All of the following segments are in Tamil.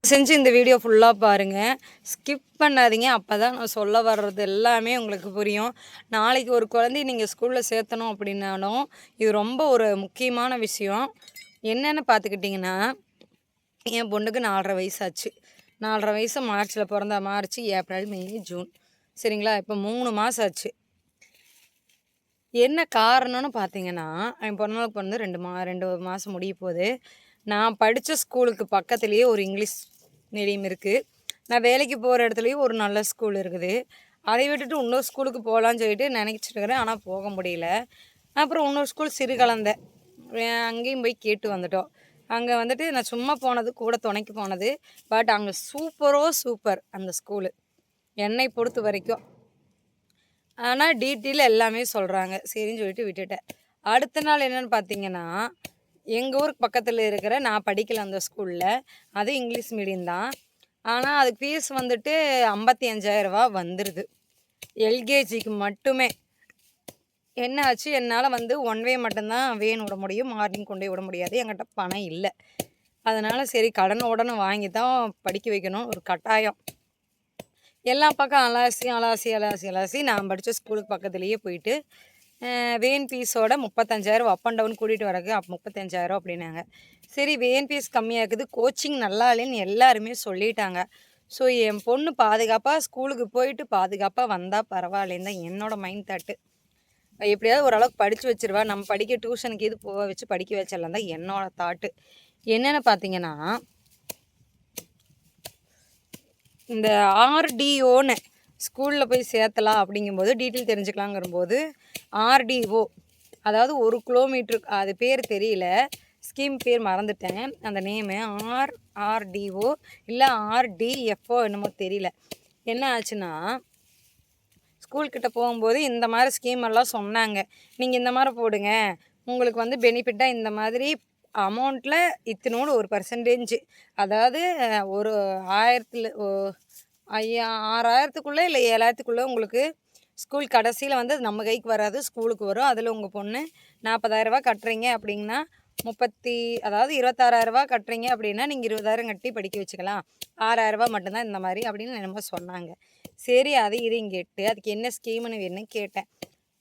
செஞ்சு இந்த வீடியோ ஃபுல்லாக பாருங்கள், ஸ்கிப் பண்ணாதீங்க. அப்போ தான் நான் சொல்ல வர்றது எல்லாமே உங்களுக்கு புரியும். நாளைக்கு ஒரு குழந்தைய நீங்கள் ஸ்கூலில் சேர்த்தணும் அப்படின்னாலும் இது ரொம்ப ஒரு முக்கியமான விஷயம். என்னென்னு பார்த்துக்கிட்டிங்கன்னா, என் பொண்ணுக்கு 4.5 வயசாச்சு. 4.5 வயசு மார்ச்சில் பிறந்தா. மார்ச், ஏப்ரல், மே, ஜூன். சரிங்களா? இப்போ 3 மாதம் ஆச்சு. என்ன காரணம்னு பார்த்தீங்கன்னா, என் பொண்ணுக்கு வந்து 2 மாதம் முடிய போகுது. நான் படித்த ஸ்கூலுக்கு பக்கத்துலேயே ஒரு இங்கிலீஷ் மீடியம் இருக்குது. நான் வேலைக்கு போகிற இடத்துலையும் ஒரு நல்ல ஸ்கூல் இருக்குது. அதை விட்டுட்டு இன்னொரு ஸ்கூலுக்கு போகலான்னு சொல்லிட்டு நினச்சிட்டு இருக்கிறேன். ஆனால் போக முடியல. அப்புறம் இன்னொரு ஸ்கூல் சிறுகலந்தை, அங்கேயும் போய் கேட்டு வந்துட்டோம். அங்கே வந்துட்டு நான் சும்மா போனது, கூட துணைக்கு போனது. பட் அங்கே சூப்பர் அந்த ஸ்கூலு என்னை பொறுத்த வரைக்கும். ஆனால் டீட்டெயில் எல்லாமே சொல்கிறாங்க. சரின்னு சொல்லிட்டு விட்டுட்டேன். அடுத்த நாள் என்னென்னு பார்த்தீங்கன்னா, எங்கள் ஊருக்கு பக்கத்தில் இருக்கிற, நான் படிக்கல அந்த ஸ்கூலில், அது இங்கிலீஷ் மீடியம் தான். ஆனால் அதுக்கு ஃபீஸ் வந்துட்டு 55,000 வந்துடுது எல்கேஜிக்கு மட்டுமே. என்ன ஆச்சு, என்னால் வந்து 1 வே மட்டும்தான் வேன் விட முடியும், மார்னிங் கொண்டு போய் விட முடியாது. என்கிட்ட பணம் இல்லை. அதனால் சரி கடன் உடனே வாங்கி தான் படிக்க வைக்கணும், ஒரு கட்டாயம். எல்லா பக்கம் அலாசி நான் படித்த ஸ்கூலுக்கு பக்கத்துலேயே போயிட்டு வேன் ஃபீஸோட 35,000 அப் அண்ட் டவுன் கூட்டிகிட்டு வரக்கு 35,000 அப்படின்னாங்க. சரி வேன் ஃபீஸ் கம்மியாக இருக்குது, கோச்சிங் நல்லா இல்லைன்னு எல்லாருமே சொல்லிட்டாங்க. ஸோ என் பொண்ணு பாதுகாப்பாக ஸ்கூலுக்கு போயிட்டு பாதுகாப்பாக வந்தால் பரவாயில்லைன்னு தான் என்னோடய மைண்ட் தாட்டு. எப்படியாவது ஓரளவுக்கு படித்து வச்சிருவா, நம்ம படிக்க டியூஷனுக்கு இது போக வச்சு படிக்க வச்சிடலாம் தான் என்னோடய தாட்டு. என்னென்னு பார்த்தீங்கன்னா, இந்த ஆர்டிஓன்னு ஸ்கூலில் போய் சேர்த்தலாம் அப்படிங்கும்போது டீட்டெயில் தெரிஞ்சுக்கலாங்கிறபோது ஆர்டிஓ, அதாவது 1 கிலோமீட்டருக்கு, அது பேர் தெரியல, ஸ்கீம் பேர் மறந்துட்டேன் அந்த நேமு. ஆர்டிஓ இல்லை ஆர்டிஎஃப்ஓ என்னமோ தெரியல. என்ன ஆச்சுன்னா, ஸ்கூல்கிட்ட போகும்போது இந்த மாதிரி ஸ்கீம் எல்லாம் சொன்னாங்க. நீங்கள் இந்த மாதிரி போடுங்க, உங்களுக்கு வந்து பெனிஃபிட்டாக இந்த மாதிரி அமௌண்ட்டில் இத்தினோடு ஒரு பர்சன்டேஜ், அதாவது ஒரு 6,000க்குள்ளே இல்லை 7,000க்குள்ளே உங்களுக்கு ஸ்கூல் கடைசியில் வந்து நம்ம கைக்கு வராது, ஸ்கூலுக்கு வரும். அதில் உங்கள் பொண்ணு 40,000 கட்டுறீங்க அப்படின்னா, அதாவது 26,000 கட்டுறீங்க அப்படின்னா நீங்கள் 20,000 கட்டி படிக்க வச்சுக்கலாம். 6,000 மட்டும்தான் இந்த மாதிரி அப்படின்னு என்னமோ சொன்னாங்க. சரி அது இதையும் கேட்டு அதுக்கு என்ன ஸ்கீம்னு என்ன கேட்டேன்.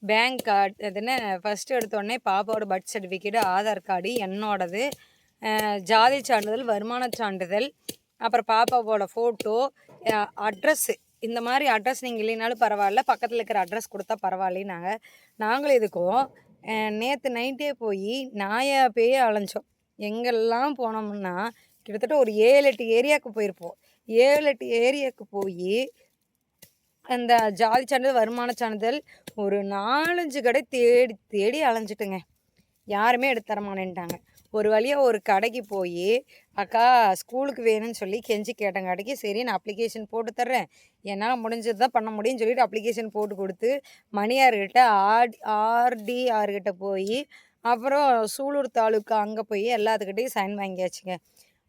பேங்க் கார்டு, அது என்ன, ஃபஸ்ட்டு எடுத்தோடனே பாப்பாவோட பர்த் சர்டிஃபிகேட்டு, ஆதார் கார்டு, என்னோடது, ஜாதி சான்றிதழ், வருமான சான்றிதழ், அப்புறம் பாப்பாவோட ஃபோட்டோ, அட்ரஸ்ஸு. இந்த மாதிரி அட்ரஸ் நீங்கள் இல்லைனாலும் பரவாயில்ல, பக்கத்தில் இருக்கிற அட்ரஸ் கொடுத்தா பரவாயில்லைன்னாங்க. நாங்களும் இதுக்கும் நேற்று நைட்டே போய் நாயா பேயே அலைஞ்சோம். எங்கெல்லாம் போனோம்னா கிட்டத்தட்ட ஒரு 7-8 ஏரியாவுக்கு போயிருப்போம். 7-8 ஏரியாவுக்கு போய் அந்த ஜாதி சான்றிதழ், வருமான சான்றிதழ், ஒரு 4-5 கடை தேடி தேடி அலைஞ்சிட்டுங்க. யாருமே எடுத்து தரமாட்டேன்ட்டாங்க. ஒரு வழியாக ஒரு கடைக்கு போய், அக்கா ஸ்கூலுக்கு வேணும்னு சொல்லி கெஞ்சி கேட்டங்காட்டிக்கு, சரி நான் அப்ளிகேஷன் போட்டு தர்றேன், என்னால் முடிஞ்சது தான் பண்ண முடியும்னு சொல்லிட்டு அப்ளிகேஷன் போட்டு கொடுத்து, மணியார்கிட்ட ஆர்டிஆர்கிட்ட போய், அப்புறம் சூலூர் தாலுக்கா அங்கே போய் எல்லாத்துக்கிட்டையும் சைன் வாங்கியாச்சுங்க.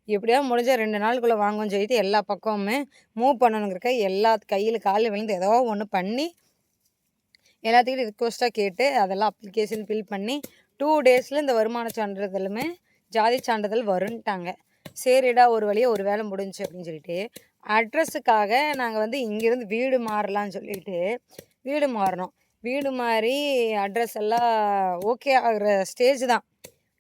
எப்படியாவது முடிஞ்ச 2 நாளுக்குள்ளே வாங்குன்னு சொல்லிட்டு எல்லா பக்கமுமே மூவ் பண்ணணுங்கிறக்க எல்லா கையில் காலில் விழுந்து ஏதோ ஒன்று பண்ணி எல்லாத்துக்கிட்டும் ரிக்வஸ்ட்டாக கேட்டு அதெல்லாம் அப்ளிகேஷன் ஃபில் பண்ணி 2 டேஸில் இந்த வருமான சான்றிதழுமே ஜாதி சான்றிதழ் வருன்ட்டாங்க. சரிடா ஒரு வழியாக ஒரு வேலை முடிஞ்சு அப்படின்னு சொல்லிட்டு அட்ரஸுக்காக நாங்கள் வந்து இங்கேருந்து வீடு மாறலான்னு சொல்லிட்டு வீடு மாறினோம். வீடு மாறி அட்ரஸ் எல்லாம் ஓகே ஆகிற ஸ்டேஜ் தான்.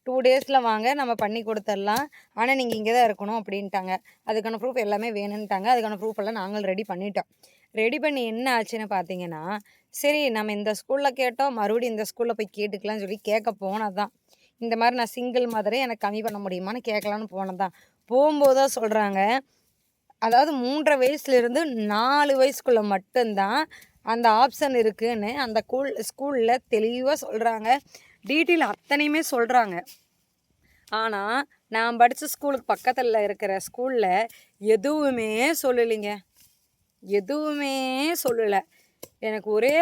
2 டேஸில் வாங்க நம்ம பண்ணி கொடுத்துடலாம், ஆனால் நீங்கள் இங்கே தான் இருக்கணும் அப்படின்ட்டாங்க. அதுக்கான ப்ரூஃப் எல்லாமே வேணுன்ட்டாங்க. அதுக்கான ப்ரூஃப் எல்லாம் நாங்கள் ரெடி பண்ணிட்டோம். ரெடி பண்ணி என்ன ஆச்சுன்னு பார்த்தீங்கன்னா, சரி நம்ம இந்த ஸ்கூலில் கேட்டோம், மறுபடியும் இந்த ஸ்கூலில் போய் கேட்டுக்கலாம்னு சொல்லி கேட்க போனது தான். இந்த மாதிரி நான் சிங்கிள் மதரே எனக்கு கம்மி பண்ண முடியுமான்னு கேட்கலான்னு போனது தான். போகும்போது தான் சொல்கிறாங்க, அதாவது 3.5 வயசுலேருந்து 4 வயசுக்குள்ளே மட்டும்தான் அந்த ஆப்ஷன் இருக்குதுன்னு அந்த ஸ்கூலில் தெளிவாக சொல்கிறாங்க. டீட்டெயில் அத்தனையுமே சொல்கிறாங்க. ஆனால் நான் படித்த ஸ்கூலுக்கு பக்கத்தில் இருக்கிற ஸ்கூலில் எதுவுமே சொல்லலைங்க, எதுவுமே சொல்லலை. எனக்கு ஒரே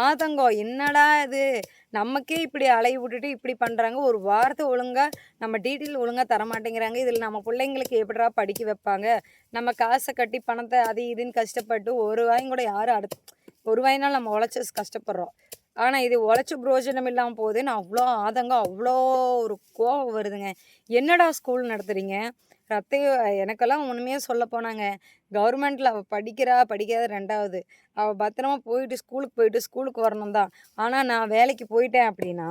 ஆதங்கம், என்னடா இது நமக்கே இப்படி அலைய விட்டுட்டு இப்படி பண்ணுறாங்க, ஒரு வாரத்தை ஒழுங்காக நம்ம டீட்டெயில் ஒழுங்காக தரமாட்டேங்கிறாங்க. இதில் நம்ம பிள்ளைங்களுக்கு எப்படிடா படிக்க வைப்பாங்க? நம்ம காசை கட்டி பணத்தை அது இதுன்னு கஷ்டப்பட்டு ஒரு வாயும் கூட யாரும் ஒரு வாயினால் நம்ம உழைச்சி கஷ்டப்படுறோம். ஆனால் இது உழைச்சி பிரயோஜனம் இல்லாமல் போகுதுன்னு அவ்வளோ ஆதங்கம், அவ்வளோ ஒரு கோபம் வருதுங்க. என்னடா ஸ்கூல் நடத்துகிறீங்க, எனக்கெல்லாம் உண்மையே சொல்ல போனாங்க, கவர்மெண்ட்ல அவ படிக்கிறா, படிக்காத 2வது. அவ பத்திரமா போயிட்டு ஸ்கூலுக்கு வரணும் தான். ஆனா நான் வேலைக்கு போயிட்டேன் அப்படின்னா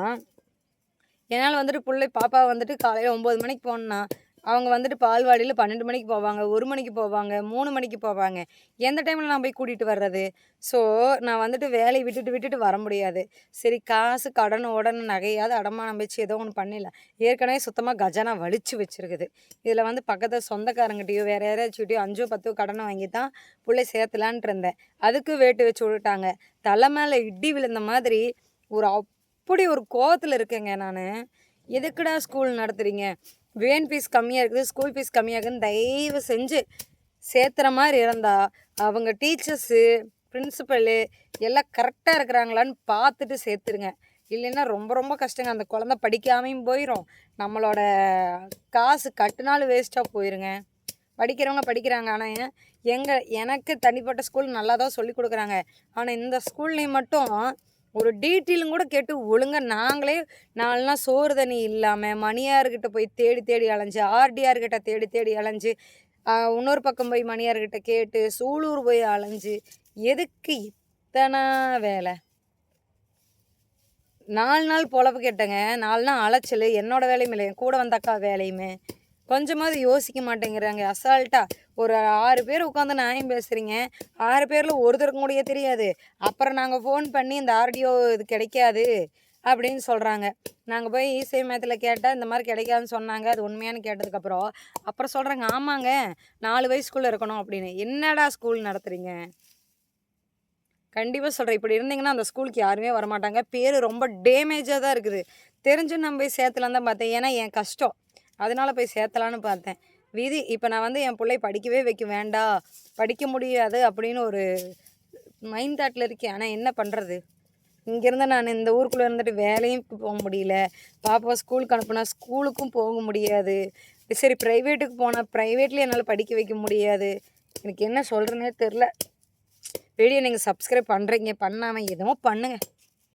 என்னால வந்துட்டு பாப்பா வந்துட்டு காலையில 9 மணிக்கு போணும்னா, அவங்க வந்துட்டு பால்வாடியில 12 மணிக்கு போவாங்க, 1 மணிக்கு போவாங்க, 3 மணிக்கு போவாங்க. எந்த டைம்ல நான் போய் கூட்டிட்டு வர்றது? ஸோ, நான் வந்துட்டு வேலைய விட்டுட்டு வர முடியாது. சரி காசு கடனோடன்னு நகையாவது அடமானம் வச்சு ஏதோ ஒண்ணு பண்ணிடலாம். ஏற்கனவே சுத்தமா கஜானா வலிச்சு வச்சிருக்குது. இதில வந்து பக்கத்துல சொந்தக்காரங்கிட்டயோ, வேற யாராச்சுக்கிட்டயோ 5ஓ 10ஓ கடன வாங்கி தான் புள்ளைய சேர்த்தலான்ட்டு இருந்தேன். அதுக்கு வேட்டு வச்சு விட்டுட்டாங்க. தல மேல இடி விழுந்த மாதிரி ஒரு அப்படி ஒரு கோவத்துல இருக்கேங்க நானு. எதுக்குடா ஸ்கூல் நடத்துறீங்க? வேன் ஃபீஸ் கம்மியா இருக்குது, ஸ்கூல் ஃபீஸ் கம்மியா இருக்குதுன்னு தயவு செஞ்சு சேர்த்துற மாரி இருந்தா, அவங்க டீச்சர்ஸு, பிரின்சிபலு எல்லாம் கரெக்ட்டா இருக்கிறாங்களான்னு பார்த்துட்டு சேர்த்துருங்க. இல்லைன்னா ரொம்ப ரொம்ப கஷ்டங்க. அந்த குழந்தை படிக்காமையும் போயிரும். நம்மளோட காசு கட்டுனாலும் வேஸ்ட்டா போயிருங்க. படிக்கிறவங்க படிக்கிறாங்க. ஆனா எனக்கு தனிப்பட்ட ஸ்கூல் நல்லா தான் சொல்லிக் குடுக்குறாங்க. ஆனா இந்த ஸ்கூல்லேயும் மட்டும் ஒரு டீட்டெயிலும் கூட கேட்டு ஒழுங்கா நாங்களே நான்லாம் சோறு தண்ணி இல்லாம மணியார்கிட்ட போய் தேடி தேடி அலைஞ்சு, ஆர்டிஆர் கிட்ட தேடி தேடி அலைஞ்சு, இன்னொரு பக்கம் போய் மணியார்கிட்ட கேட்டு, சூலூர் போய் அலைஞ்சு, எதுக்கு இத்தன வேல? 4 நாள் பொழப்பு கெட்டேங்க. 4 நாள் அலைச்சலு. என்னோட வேலையும் இல்ல. என் கூட வந்த அக்கா வேலையுமே. கொஞ்சமாவது யோசிக்க மாட்டேங்கிறாங்க. அசால்ட்டா ஒரு 6 பேர் உட்காந்து நியாயம் பேசுறீங்க. 6 பேர்ல ஒருத்தருக்கும் கூடயே தெரியாது. அப்புறம் நாங்க ஃபோன் பண்ணி இந்த ஆர்டிஓ இது கிடைக்காது அப்படின்னு சொல்றாங்க. நாங்க போய் இ-சேவை மையத்தில கேட்டா, இந்த மாரி கிடைக்காதுன்னு சொன்னாங்க. அது உண்மையான்னு கேட்டதுக்கப்புறம், அப்புறம் சொல்றாங்க, ஆமாங்க 4 வயசுக்குள்ள இருக்கணும் அப்படின்னு. என்னடா ஸ்கூல் நடத்துறீங்க? கண்டிப்பா சொல்றேன். இப்படி இருந்தீங்கன்னா, அந்த ஸ்கூலுக்கு யாருமே வரமாட்டாங்க. பேரு ரொம்ப டேமேஜா தான் இருக்குது. தெரிஞ்சும் நான் போய் சேர்த்தலான்னு தான் பார்த்தேன். ஏன்னா, என் கஷ்டம். அதனால போய் சேர்த்தலான்னு பார்த்தேன். விதி இப்ப நான் வந்து என் புள்ளைய படிக்கவே வைக்க வேண்டாம், படிக்க முடியாது அப்படின்னு ஒரு மைண்ட் தாட்ல இருக்கேன். ஆனா என்ன பண்றது? இங்கேருந்து நான் இந்த ஊருக்குள்ள இருந்துட்டு வேலையும் போக முடியல. பாப்பாவ ஸ்கூலுக்கு அனுப்புனா ஸ்கூலுக்கும் போக முடியாது. சரி பிரைவேட்டுக்கு போனா பிரைவேட்லயும் என்னால படிக்க வைக்க முடியாது. எனக்கு என்ன சொல்றதுன்னே தெரில. வீடியோ நீங்க சப்ஸ்கிரைப் பண்றீங்க, பண்ணாம என்னமோ பண்ணுங்க.